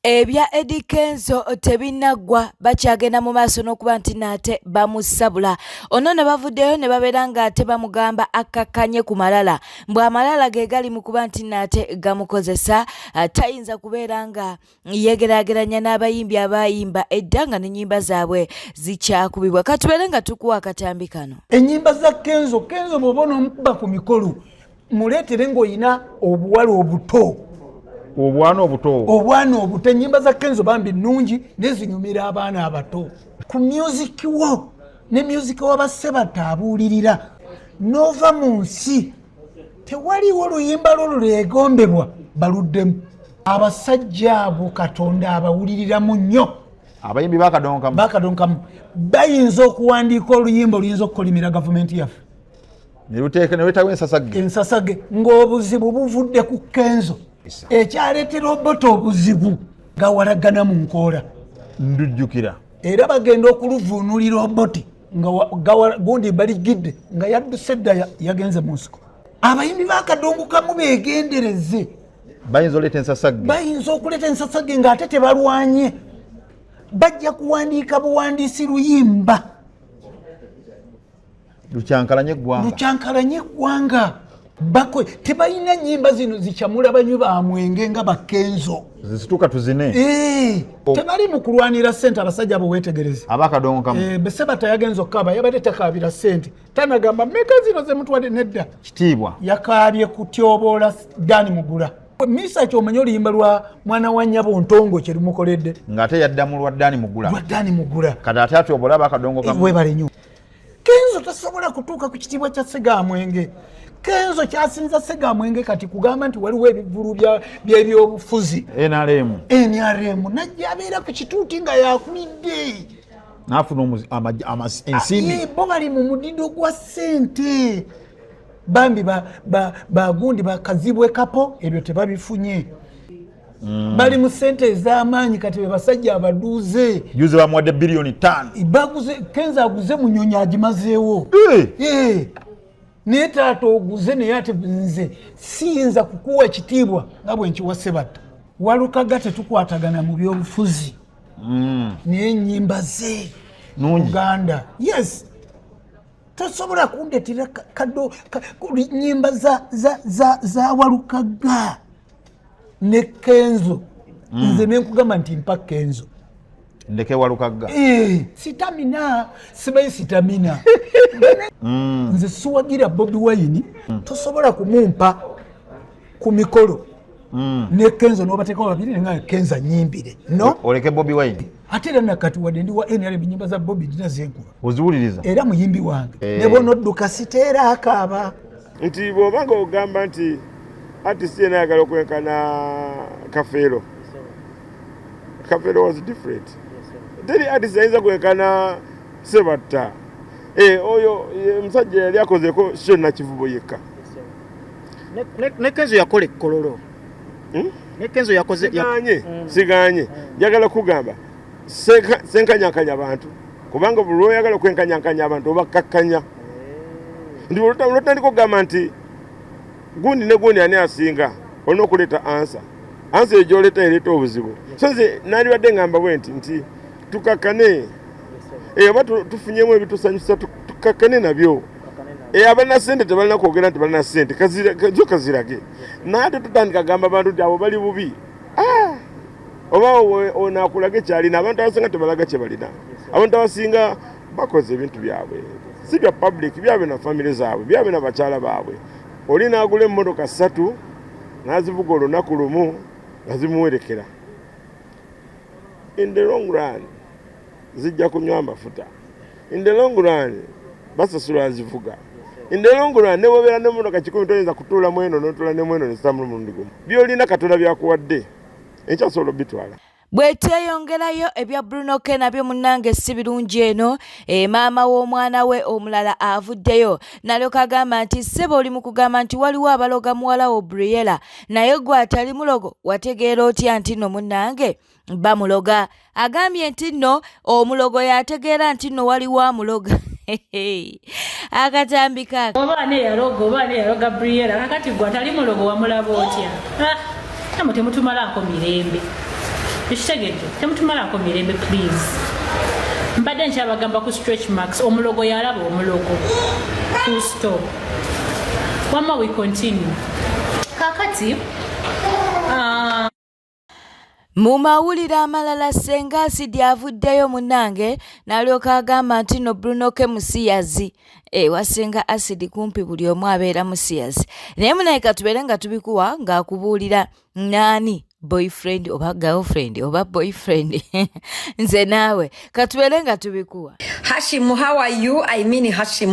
Ebya Eddie Kenzo tebinaggwa bakyagenda mu maaso n'okuba nti nate bamusabula. Ono ne bavuddeyo ne babeera nga ate bamugamba akakkanye ku malala. Mbwe amalala ge gali mu kuba nti nate gamukozesa tayinza kubeera nga yegeraageranya n'abayimbi abayimba edda nga n'ennyimba zaabwe zikyakubibwa. Katubeere nga tukuwa akatambi kano. Ennyimba za Kenzo bw'oba onomukuba ku mikolo muleetere ng'olina obuwala obuto. Obwana obuto ennyimba za Kenzo bambi nnungi nezinyumira abaana abato. Ku music wo ne music w'abassebata abuulirira n'ova mu nsi tewaliwo oluyimba lwo lwegombebwa baluddemu. Abasajja abo Katonda abawuliriramu nnyo. Abayimbi bakadonkamu bayinza okuwandiika oluyimba oluyinza okukolimira gavumenti yaffe ne wetawo ensasage ng'obuzibu buvudde ku Kenzo. Ekyaleetera Obote obuzibu gawalagana mu nkoola ndujjukira era bagenda okuluvuunulira Obote nga gundi baligidde nga yadduse dda yagenze mu nsiko. Abayimbi bakadongukamu beegendereze. Bayinza okuleeta ensasage ng'ate tebalwanye. Bajja kuwandiika buwandiisi luyimba lucyankalanye eggwanga. Tebalina nnyimba zino zikyamula banywi ba mwenge nga ba Kenzo zisituka tuzine. Tebali mu kulwanira ssente abasajja abo weetegereze. Abakadongokamu Besebata yagenza okukaba yabadde takaabira ssente tanagamba mmeka zino ze mutwadde nedda kitiibwa yakaabye kutyoboola Dani Mugula. Misa ky'omanyi oluyimba lwa mwana wa nnyabo Ntongo kye lumukoledde ng'ate yadda mu lwa Dani Mugula kati ate atyobola abakadongokamu webale nnyo. Kenzo tasobola kutuuka ku kitiibwa kya Ssegaamwenge. Kenzo kyasinza Ssegaamwenge kati kugamba nti waliwo ebivvulu by'ebyobufuzi NRM najja abeera ku kituuti nga yakulidde n'afuna ensimbi. Bo bali mu mudido gwa ssente bambi bagundi bakazibwe kapo ebyo tebabifunye. Bali mu ssente ez'amaanyi kati be basajja abaduuze. Juzi bamuwadde bilioni 5. Kenzo aguze Munyonyi agimazeewo. Naye taata oguze naye ate nze siyinza kukuwa ekitiibwa nga bwe nkiwa Ssebata. Walukaga tetukwatagana mu byobufuzi naye ennyimba ze Uganda tosobola kundetera nnyimba za Walukaga ne Kenzo. Nze nenkugamba nti mpa Kenzo ndeke Walukaga. Sitamina sibayi sitamina. Nze siwagira Bobi Wine tosobola kumumpa ku mikolo ne Kenzo n'obateekawo babiri nga Kenzo annyimbire oleke Bobi Wine. Ate era nakati wadde ndi wa NRM ennyimba za Bobi dina zenkuba oziwuliriza era muyimbi wange ne bonodduka siteera akaaba nti bw'obanga ogamba nti artist yena ayagala okwenkana Kafeero was different. Teri artist ayinza kwenkana Ssebata. Oyo musajja yali akozeko Shona Kivubo yekka. Ne Kenzo yakola ekkololo. Ne Kenzo yakoze siganye. Njagala kugamba senkanyakanya abantu kubanga buli oyagala kwenkanyakanya abantu obakkakkanya. Ndi olutandika okugamba nti gundi ne gundi ani asinga olina okuleeta ansa egyoleta ereeta obuzibu. So nze nandibadde ngamba bwe nti tukakkane oba tufunyemu ebitusanyusa tukakkane nabyo. Abalina ssente tebalina kwogera nti balina ssente zo kazirage. Naate tutandika gamba abantu nti abo bali bubi. Oba onaakulaga ekyalina abantu abasinga tebalaga kye balina. Abantu abasinga bakoze ebintu byabwe si bya public byabwe na famire zaabwe byabwe na bakyala baabwe. Oli naagula emmotoka 3 n'azivuga olunaku lumu nazimuwerekera. In the long run zijja kunywa amafuta. In the long run basasula azivuga. In the long run ne bwobeera n'emmotoka 10 toyinza kutuula mu eno n'otuula ne mu eno ne zitambula mulundi gumu. Byolina Katonda byakuwadde ekyasobola bitwala. Bweteyongerayo ebya Bruno K nabyo munnange si birungi eno. Maama w'omwana we omulala avuddeyo nalyoka agamba nti ssebo oli mu kugamba nti waliwo abaloga muwala wo Briella naye gwe atali mulogo wategeera otya nti nno munnange bamuloga. Agambye nti nno omulogo yategeera nti nno waliwo amuloga. Akatambi kaka obaane yaloga Briella kakati gwe atali mulogo wamulaba otya. Namwe temutumalako mirembe. Bishitegedde temutumalako mirembe please. Mbadde nkyabagamba ku stretch marks omulogo yalaba omulogo. Full stop. Wama we continue. Kakati mu mawulire amalala Ssenga Acidi avuddeyo munnange n'alyoka agamba nti no Bruno ke musiyazi. Wa Ssenga Acidi kumpi buli omu abeera musiyazi. Naye munaye katubeere nga tubikuwa ng'akubuulira nani boyfriend oba girlfriend oba boyfriend. Nze naawe katubeere nga tubikuwa. Hashim, how are you? I mean Hashim,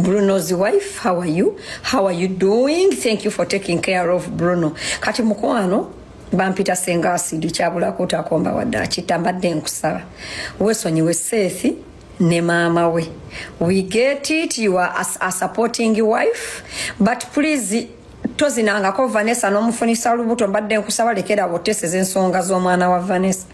Bruno's wife. How are you? How are you doing? Thank you for taking care of Bruno. Kati mukwano bampita Ssenga Acidi kyabula kutakomba wadda kitambadde nkusaba. Wesonyiwe Sethi ne mama we. We get it, you are a supporting wife, but please tozinangako Vanessa n'omufunisa lubuto mbadde nkusaba lekera boteseze ensonga z'omwana wa Vanessa.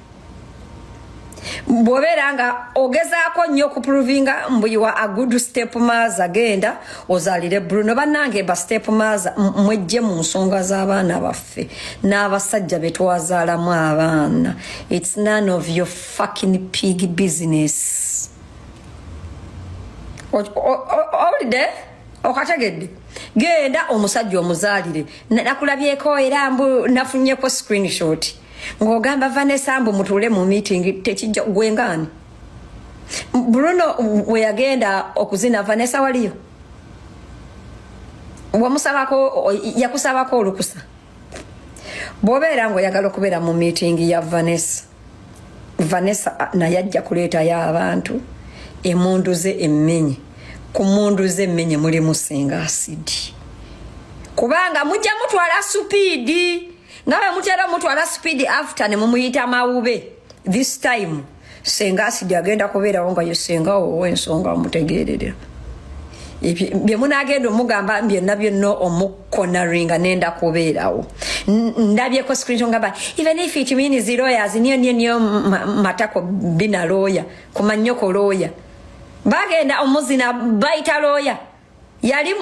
Bw'obeera nga ogezaako nnyo okuprovinga mbu you are a good stepmother genda ozaalire Bruno. Bannange ba stepmother mwejje mu nsonga z'abaana baffe n'abasajja be twazaalamu abaana. It's none of your fucking pig business. Olide okategedde genda omusajja omuzaalire nakulabyeko era mbu nafunyeko screenshot ng'ogamba Vanessa mbu mutuule mu meeting tekijja gwengani. Bruno we yagenda okuzina Vanessa waliyo wamusabako yakusabako olukusa. Bw'obeera ng'oyagala okubeera mu meeting ya Vanessa naye ajja kuleetayo abantu emunduze emmenye. Ku munduze emmenye mulimu Ssenga Acidi kubanga mujja mutwala supiidi ngawe mutera mutwala supiidi after ne mumuyita mawube. This time Ssenga Acidi agenda kubeerawo nga ye Ssenga ow'ensonga omutegeerera bye munagenda omugamba byonna byonna omukonaringa nenda kubeerawo. Ndabyeko screenshot ngamba even if it means lawyers niyo matako bina lawyer kumanyoko lawyer bagenda omuzina baita lawyer yali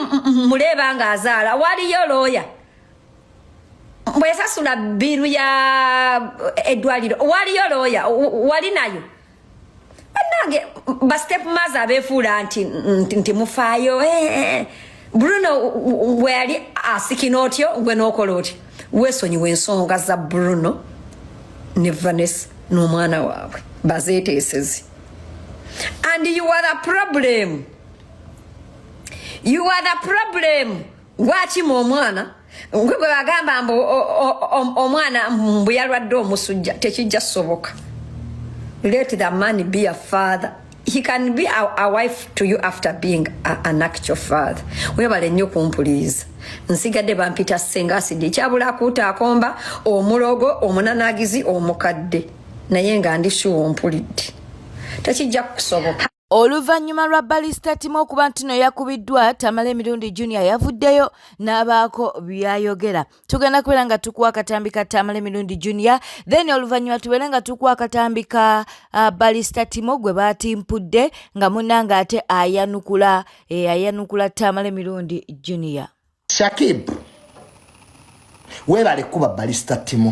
muleba nga azaala waliyo lawyer mbwesasula biru ya edwaliro waliyo lawyer wali nayo. Bannange ba stepmother abeefuula nti mufaayo. Bruno wali asikina otyo gwe n'okola otyo. Weesonyiwa ensonga za Bruno ne Vanessa n'omwana waabwe bazeeteesezi. And you are the problem. You are the problem. Wachi omwana ngwe bwe bagamba mbu omwana mbu yalwadde omusujja tekijja soboka. Let the man be a father. He can be a wife to you after being an actual father. Webale nnyo kumpuliza. Nsigadde bampita Ssenga Acidi kyabula kutakomba omulogo omunanagizi omukadde naye nga ndishuwa ompulidde tekijja kusoboka. Oluvannyuma lwa Balista Timo okuba nti no yakubiddwa, Tamale Mirundi Junior yavuddeyo n'abaako byayogera. Tugenda kubeera nga tukuwa akatambi ka Tamale Mirundi Junior, then oluvannyuma tubeere nga tukuwa akatambi ka Balista Timo gwe baatimpudde nga munnanga ate ayanukula Tamale Mirundi Junior. Shakib weebale kuba Balista Timo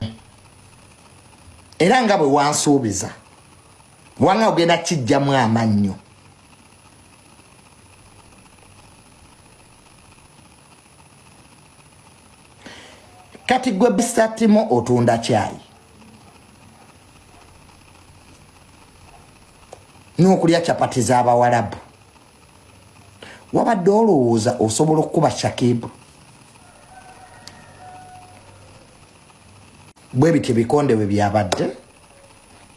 era nga bwe wansuubiza wanga ogenda kijjamu amannyo. Kati gwe Balista Timo otunda caayi n'okulya capati z'Abawarabu. Wabadde olowooza osobola okuba Shakib? Bwe bityo bikonde bwe byabadde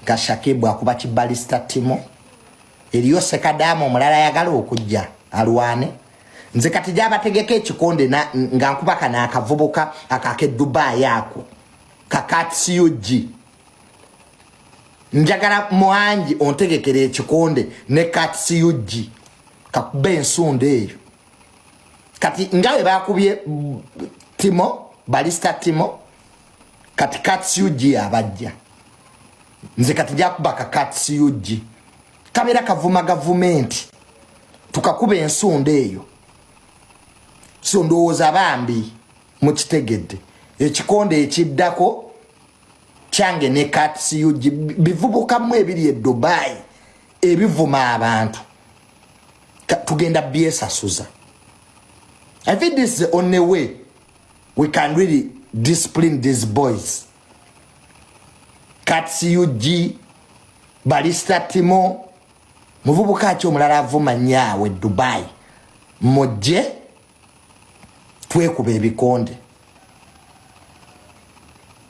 nga Shakib akuba ki Balista Timo. Eriyo Sekadamu omulala ayagala okujja alwane. Nze kati gyabategeka ekikonde nga nkuba kana akavubuka akake Dubai ako kakatisiyoji. Njagala Mwangi ontegekere ekikonde ne katisiyoji kakube ensonda eyo. Kati ngawe bakubye Timo, Balista Timo, kati katisiyoji abajja. Nze kati jakuba kakatisiyoji. Kabera kavuma gavumenti tukakuba ensonda eyo. So ndowooza bambi mukitegedde ekikonde ekiddako kyange ne CUG bivubukamu ebiri e Dubai ebivuma abantu tugenda byesasuza. I think this is the only way we can really discipline these boys. CUG, Barista Timo, muvubuka kyo mulala avuma nyawe Dubai. Moje twekube ebikonde.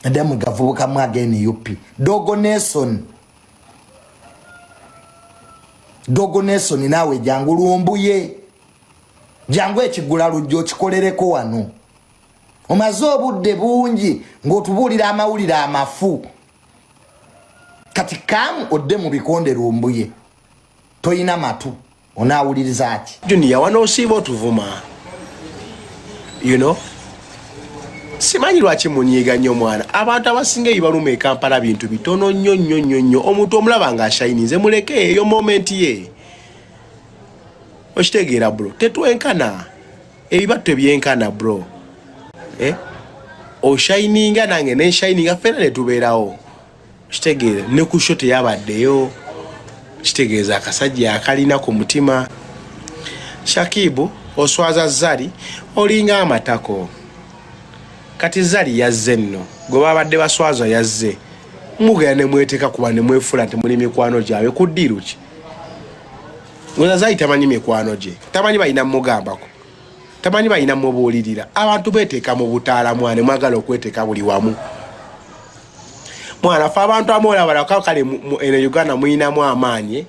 Adamu gavubuka mwageni UP. Dogo Nelson nawe jangu luombuye. Jangu ekigula lujjo kikolereko wano. Omaze obudde bungi ng'otubulira amawulire amafu. Kati kamu odde mu bikonde lumbuye. Toyina matu. Onaawuliriza ki? Junior wano osiiba otuvuma. You know? Simanyi lwaki munyiiga nnyo mwana. Abantu abasinga ebibaluma e Kampala bintu bitono nnyo. Omuntu omulaba ng'ashayinize muleke eyo moment ye. Okitegeera bro. Tetwenkana. Ebibatto ebyenkana bro. Oshayininga nange ne shayininga fena ne tubeerawo. Okitegeera ne ku shot yabaddeyo. Kitegeeza akasajja akalina ku mutima. Shakibu oswaza Zari olinga amatako. Kati Zari yazze nno. Gwe babadde baswaza yazze. Mugaya ne mweteka kuba ne mwefula nti muli mikwano gyawe kuddiru ki? Ngoza Zari tamanyi mikwano gye. Tamanyi balina mugambako. Tamanyi balina mubuulirira. Abantu beteeka mu butaala mwane mwagala okweteeka buli wamu. Mwana fa abantu amola balaka kale ene Uganda muinamu amaanyi.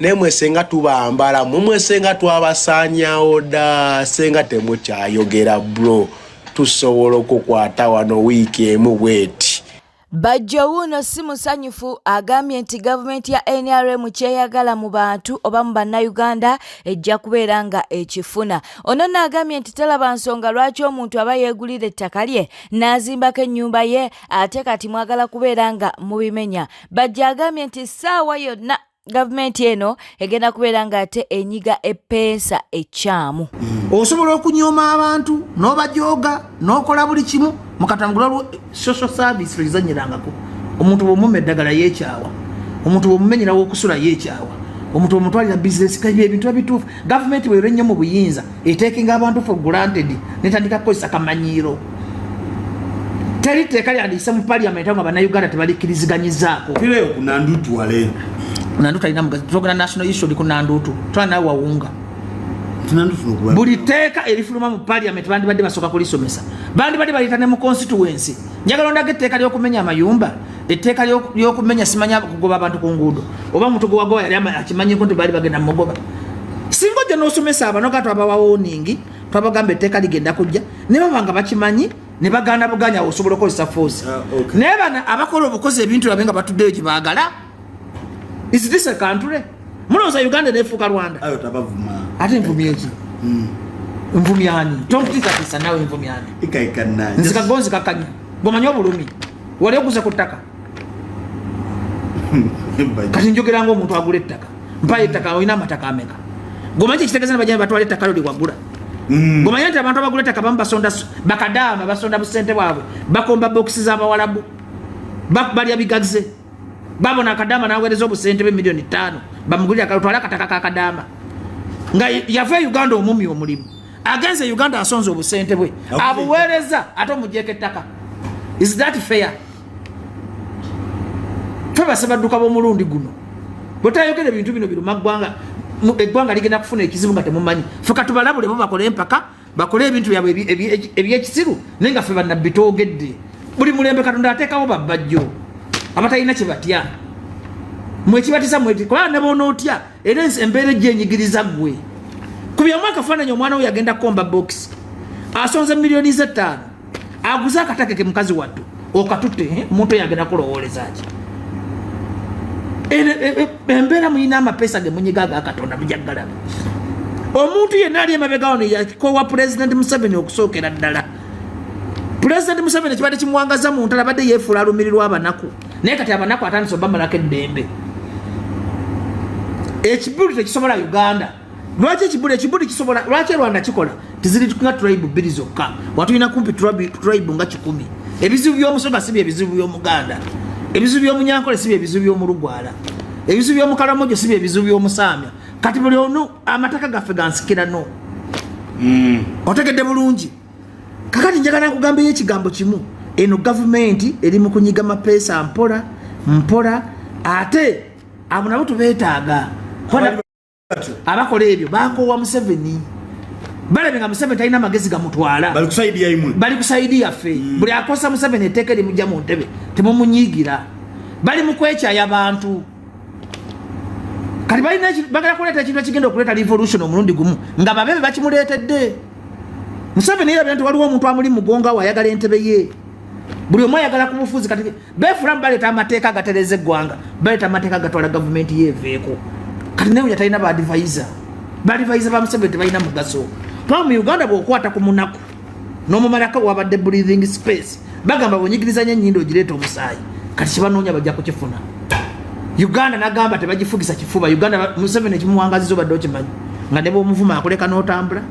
Nemwe senga tubambala mumwe senga twabasanya oda senga temukyayogera bro. Tusobola okukwata wano wiiki emu bweti. Bajjo wuno si musanyufu agambye nti gavumenti ya NRM kyeyagala mu bantu oba mu bannayuganda ejja kubeera nga ekifuna. Ono n'agambye nti talaba nsonga lwaki omuntu aba yeegulira ettaka lye n'azimbako ennyumba ye ate kati mwagala kubeera nga mubimenya. Bajjo agambye nti ssaawa yonna gavumenti eno egenda kubeera nga ate enyiga epensa ekyamu. Osobola okunyooma abantu n'obajooga n'okola buli kimu mukatangula social service lizanyirangako. Omuntu bw'omumma eddagala yeekyawa, omuntu bw'omumenyerawo okusula yeekyawa, omuntu bw'omutwalira bizinesi kali ebintu ebituufu. Gavumenti bw'era ennyo mu buyinza eteekinga abantu for granted netandika kukozesa kamanyiiro. Teri tteeka lyandiyise mu parliament nga bannayuganda tebalikkiriziganyizzaako. Kireyo ku Nandutu wale. Nandutu alina mugazi national issue ku Nandutu. Twala nawe wawunga. Buli teeka erifuluma mu parliament bandibadde basooka kulisomesa. Bandibadde balita ne mu constituency. Njagala ondage etteeka ly'okumenya amayumba, etteeka ly'okumenya simanya kugoba abantu ku nguudo. Oba omuntu gwe wagoba yali akimanyiko nti baali bagenda mugoba. Singa ojja n'osomesa abano nga twabawa warning, twabagamba etteeka ligenda kujja, ne baba nga bakimanyi, ne bagaana buganya osobola okukozesa force. Naye bano abakola obukozi ebintu babe nga batuddeyo gye baagala. Is this a country? Mulowooza Uganda neefuuka Rwanda? Ayo tabavuma. Ate nvumi eki? Nvumi ani? Tontiisatiisa nawe nvumi ani? Ikaikana. Nzikagonzi kakanya. Gomanyi obulumi. Wali okuze ku ttaka. Kati njogera ng'omuntu agula ettaka. Mpayo ettaka olina amataka ameka. Gomanyi ekitegeeza ne bajja batwala ettaka lyo wagula. Gomanyi nti abantu abagula ettaka bamu basonda bakadaama basonda busente bwabwe. Bakomba bokisi z'abawalabu. Balya bigaze. Babona akadaama n'aweereza obusente b'emiliyoni 5 bamugulira kalutwala akataka kakadaama nga yava Uganda omumi omulimu agenze Uganda asonze obusente bwe abuweereza ate omugyeko ettaka. Is that fair? Twebase badduka b'omulundi guno bwetayogera ebintu bino biruma eggwanga ligenda kufuna ekizibu nga temumanyi. Ffe katubalabule bo bakole empaka bakole ebintu byabwe ebyekisiru naye nga ffe bannabbi toogedde. Buli mulembe Katonda ateekawo babbajjo abatalina kye batya. Mwekibatiza mweti kubanga ne bonootya era embeera ejja enyigiriza ggwe. Kubyamu akafaananyi omwana we yagenda komba box asonze miliyoni 5 aguze akatake ke mukazi wattu okatutte omuntu yagenda kulowooleza ki? Embeera muyina amapeesa ge munyigaga akatonda mujagalaba. Omuntu yenna ali emabega wano yakowa President Museveni okusookera ddala. President Museveni kibadde kimuwangaza mu ntala badde yeefuula alumirirwa abanaku. Naye kati abanaku atandise obamalako eddembe. Ekibuli tekisobola Uganda. Lwaki ekibuli kisobola? Lwaki Rwanda kikola? Tiziri nga tribe bbiri zokka. Watulina kumpi tribe nga 10. ebizibu by'omusonga si bye bizibu by'omuganda ebizibu by'omunyankole si bye bizibu by'omulugwala ebizibu by'omukalamojo si bye bizibu by'omusamya kati buli ono amataka gaffe gansikira no otegedde bulungi kakati njagala nkugambeyo ekigambo kimu eno gavumenti eri mu kunyiga mapeesa mpola ate abo nabo tubeetaaga abakola ebyo bakoowa Museveni balebe nga Museveni talina magezi gamutwala bali kusaidi yaffe buli akosa Museveni etteeka erimujja mu ntebe temumunyiigira bali mu kwekyaya abantu kati bagala kuleeta ekintu ekigenda okuleeta revolution omulundi gumu nga babebe bakimuleetedde Museveni yalabira nti waliwo omuntu amuli mugonga wayagala entebe ye buli omu ayagala ku bufuzi kati beefulamu baleeta amateeka agatereza eggwanga baleeta amateeka agatwala gavumenti yeeveeko kati naye yatalina baadivaiza ba Museveni tebalina mugaso kuba mu Uganda bw'okwata ku munaku n'omumalako wabadde breathing space bagamba bw'onyigirizanya ennyindo ogireeta omusaayi kati kibanoonya bajja kukifuna Uganda nagamba tebagifugisa kifuba Uganda Museveni ekimuwangaziza obadde okimanyi nga ne bw'omuvuma akuleka n'otambula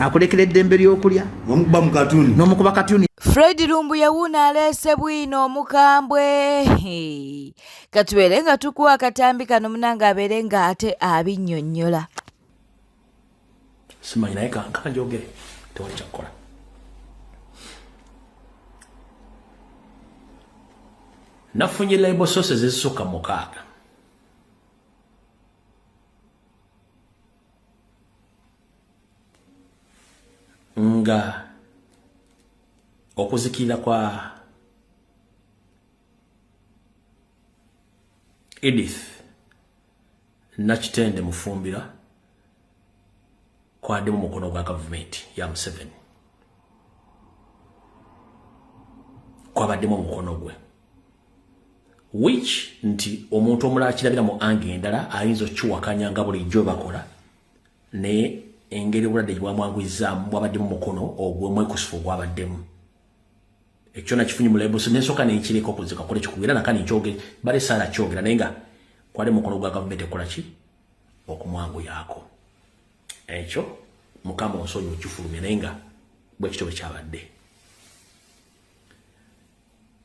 akulekera eddembe ly'okulya n'omukuba katuni Fred Lumbuye wuno aleese bwino omukambwe katubeere nga tukuwa akatambi kano munanga abeere nga ate abinnyonnyola simanyi naye kanjogere tewali kyakukola nafunye label sources ezisukka mu 6 nga okuzikira kwa Edith Nakitende Mufumbira kwadde mu mukono gwa gavumenti ya Museveni kwabadde mu mukono gwe which nti omuntu omulala kirabira mu ange endala ayinza okukiwakanya nga bulijjo bakola ne engeri obulwadde bwamwangwizaamu bwabadde mu mukono ogw'omwekusifu gwabaddemu ekyo nakifunye mu label so nensoka nenkireko okuzika kole kikubira nakani nkyogere bale sala kyogera naye nga kwali mukono gwa gavumenti ekola ki okumwanguyako ekyo mukama onsonyi okifulumya naye nga bwe kityo bwe kyabadde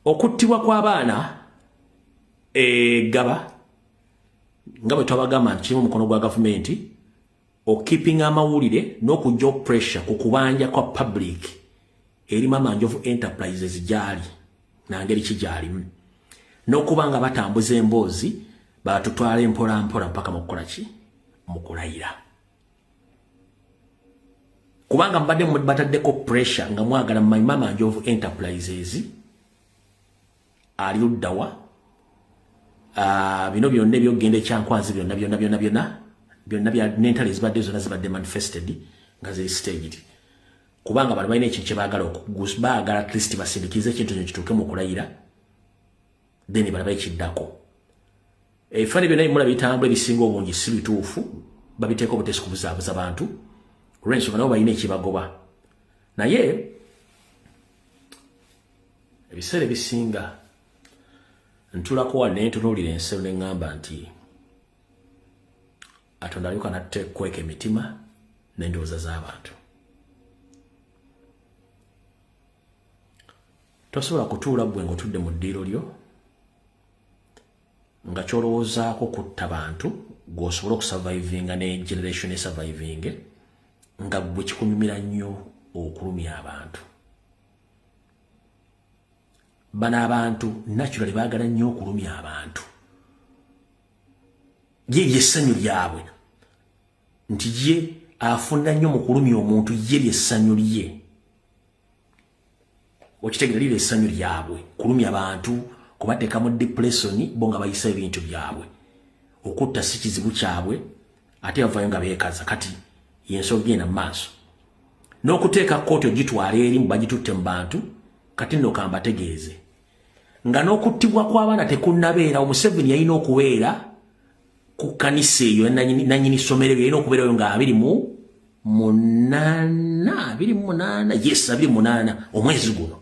okuttibwa kw'abaana gaba nga bwe twabagamba nti kirimu mukono gwa gavumenti keeping amawulire n'okujja pressure ku kubanja kwa public eri Mama Njovu Enterprises gyali nangeri kigyalimu n'okubanga batambuza emboozi batutwala empola mpaka mu kukola ki mu kulayira kubanga mbadde bataddeko pressure nga mwagala Mama Njovu Enterprises ali luddawa bino byonna ebyogenda ekyankwanzi byonna bya nentale zibadde zonna zibadde manifested nga ziri staged kubanga bali balina ekintu kye baagala baagala Kristi basindikize ekintu kino kituuke mu kulayira then balaba ekiddako ebifaananyi byonna bimula bitambula ebisinga obungi si bituufu babiteeka obutesi kubuzaabuza bantu olw'ensonga nabo balina ekibagoba naye ebiseera ebisinga ntulako wali naye ntunuulira ensero ne ŋŋamba nti Katonda alyoka natte kweka emitima n'endowooza z'abantu tosobola kutuula ggwe ng'otudde mu ddiiro lyo nga kyolowoozaako kutta bantu gw'osobola okusurvivinga ne generation esurvivinge nga gwe kikunyumira nnyo okulumya abantu bano abantu naturally baagala nnyo okulumya abantu ye lyessanyu lyabwe nti ye afunda nnyo mu kulumya omuntu ye lyessanyu lye okitegeera liri essanyu lyabwe kulumya abantu kubateeka mu depression bo nga bayisa ebintu byabwe okutta si kizibu kyabwe ate bavayo nga beekaza kati y'ensonga ena mu maaso n'okuteeka kkooti ogitwala eri mu bagitutte mu bantu kati nno kambategeeze nga n'okuttibwa kw'abaana tekunnabeera Museveni yalina okubeera ku kanisa eyo nannyini ssomero ebyo yalina okubeerayo nga 28 yes 28 omwezi guno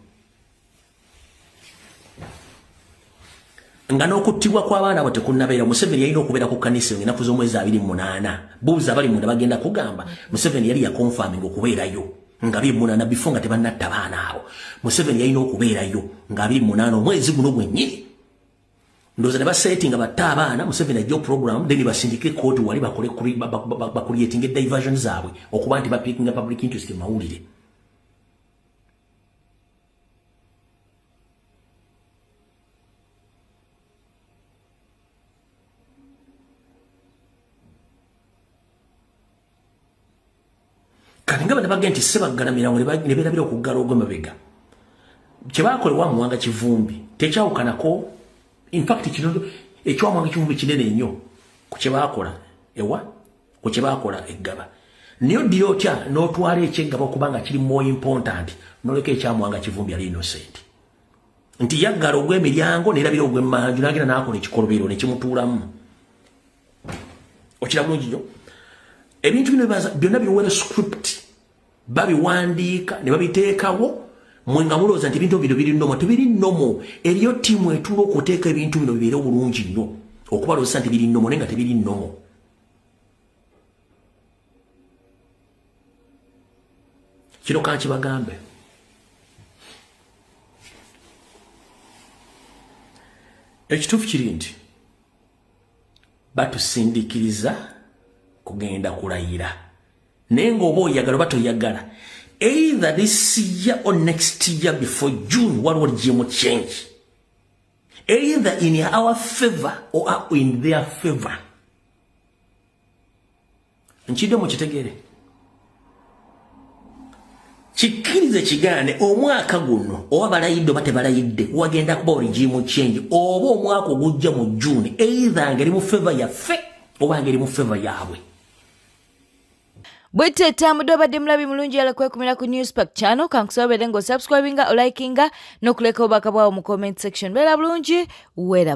nga n'okuttibwa kw'abaana abo tekunnabeera Museveni yalina okubeera ku kanisa eyo ennaku z'omwezi 28 buuza abali munda bagenda kugamba Museveni yali yakonfaminga okubeerayo nga 28 before nga tebanatta baana abo Museveni yalina okubeerayo nga 28 omwezi guno gwennyini ndoza ne basetting nga batta abaana Museveni ajja program then basindike court wali bakole creating diversion zaabwe okuba nti bapicking public interest mu mawulire Kalinga bana bagenti sebagala mirango ne berabira okugala ogwemabega kyebakolewa muwanga kivumbi tekyawukanako in fact kino ekyawanga kivumbi kinene nnyo ku kyebakola ku kyebakola eggaba niyo dira otya n'otwala eky'eggaba okubanga kiri more important n'oleka ekyamuwanga kivumbi ali innocent nti yaggala ogw'emiryango nerabira ogw'emmanju n'agenda n'akola ekikolobero ne kimutuulamu okira bulungi nnyo ebintu bino byonna biwera script babiwandiika ne babiteekawo mwe nga mulowooza nti ebintu bino biri nnomo tebiri nnomo eriyo ttiimu etuula okuteeka ebintu bino bibeere obulungi nnyo okubalowooza nti biri nnomo naye nga tebiri nnomo kino kankibagambe ekituufu kiri nti batusindiikiriza kugenda kulayira naye ng'oba oyagala oba toyagala either this year or next year before June waliwo ligimu change either in our favor or in their favor nkidde mu kitegeere kikkirize kigane omwaka guno oba balayidde oba tebalayidde wagenda kuba ligimu change oba omwaka ogujja mu June either ngeri mu favor yaffe oba ngeri mu favor yaabwe Bwete tamu doba demulabi mulungi ala kwekumira ku Newspack channel kankusobere ngo subscribinga o likinga no kuleka obaka bwawo mu comment section. Bela bulungi weraba.